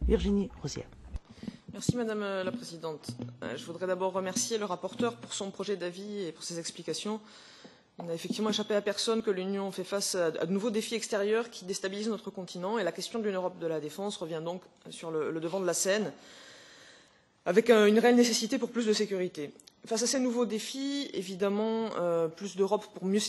Virginie Rozière. Merci Madame la Présidente. Je voudrais d'abord remercier le rapporteur pour son projet d'avis et pour ses explications. Il n'a effectivement échappé à personne que l'Union fait face à de nouveaux défis extérieurs qui déstabilisent notre continent et la question d'une Europe de la défense revient donc sur le devant de la scène avec une réelle nécessité pour plus de sécurité. Face à ces nouveaux défis, évidemment, plus d'Europe pour mieux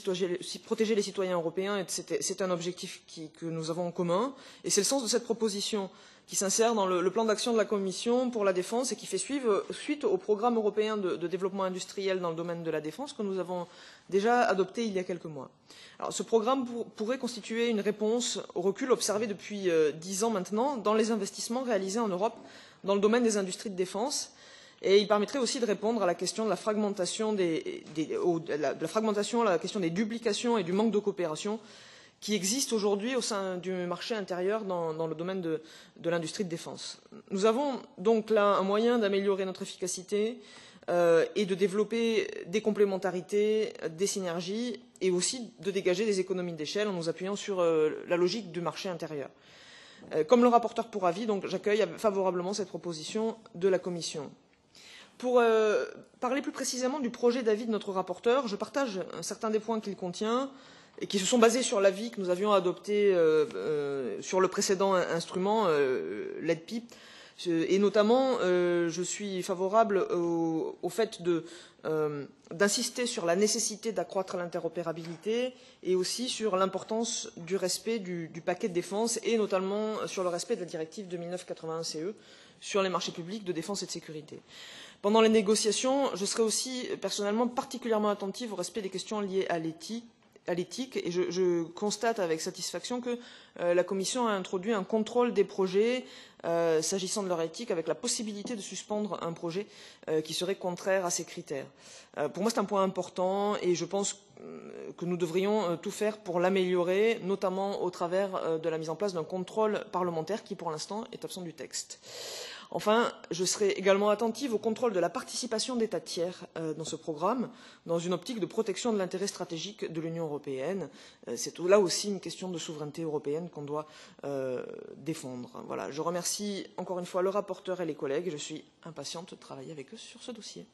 protéger les citoyens européens, c'est un objectif que nous avons en commun et c'est le sens de cette proposition qui s'insère dans le plan d'action de la Commission pour la défense et qui fait suite au programme européen de développement industriel dans le domaine de la défense que nous avons déjà adopté il y a quelques mois. Alors, ce programme pourrait constituer une réponse au recul observé depuis 10 ans maintenant dans les investissements réalisés en Europe dans le domaine des industries de défense. Et il permettrait aussi de répondre à la question de la fragmentation, à la question des duplications et du manque de coopération qui existe aujourd'hui au sein du marché intérieur dans le domaine de l'industrie de défense. Nous avons donc là un moyen d'améliorer notre efficacité et de développer des complémentarités, des synergies et aussi de dégager des économies d'échelle en nous appuyant sur la logique du marché intérieur. Comme le rapporteur pour avis, donc j'accueille favorablement cette proposition de la Commission. Pour parler plus précisément du projet d'avis de notre rapporteur, je partage certains des points qu'il contient et qui se sont basés sur l'avis que nous avions adopté sur le précédent instrument, l'EDPI. Et notamment, je suis favorable au fait d'insister sur la nécessité d'accroître l'interopérabilité et aussi sur l'importance du respect du paquet de défense et notamment sur le respect de la directive 2009/81/CE sur les marchés publics de défense et de sécurité. Pendant les négociations, je serai aussi personnellement particulièrement attentive au respect des questions liées à l'éthique et je constate avec satisfaction que la Commission a introduit un contrôle des projets s'agissant de leur éthique avec la possibilité de suspendre un projet qui serait contraire à ces critères. Pour moi, c'est un point important et je pense que nous devrions tout faire pour l'améliorer, notamment au travers de la mise en place d'un contrôle parlementaire qui, pour l'instant, est absent du texte. Enfin, je serai également attentive au contrôle de la participation d'États tiers dans ce programme, dans une optique de protection de l'intérêt stratégique de l'Union européenne. C'est là aussi une question de souveraineté européenne qu'on doit défendre. Voilà, je remercie encore une fois le rapporteur et les collègues et je suis impatiente de travailler avec eux sur ce dossier.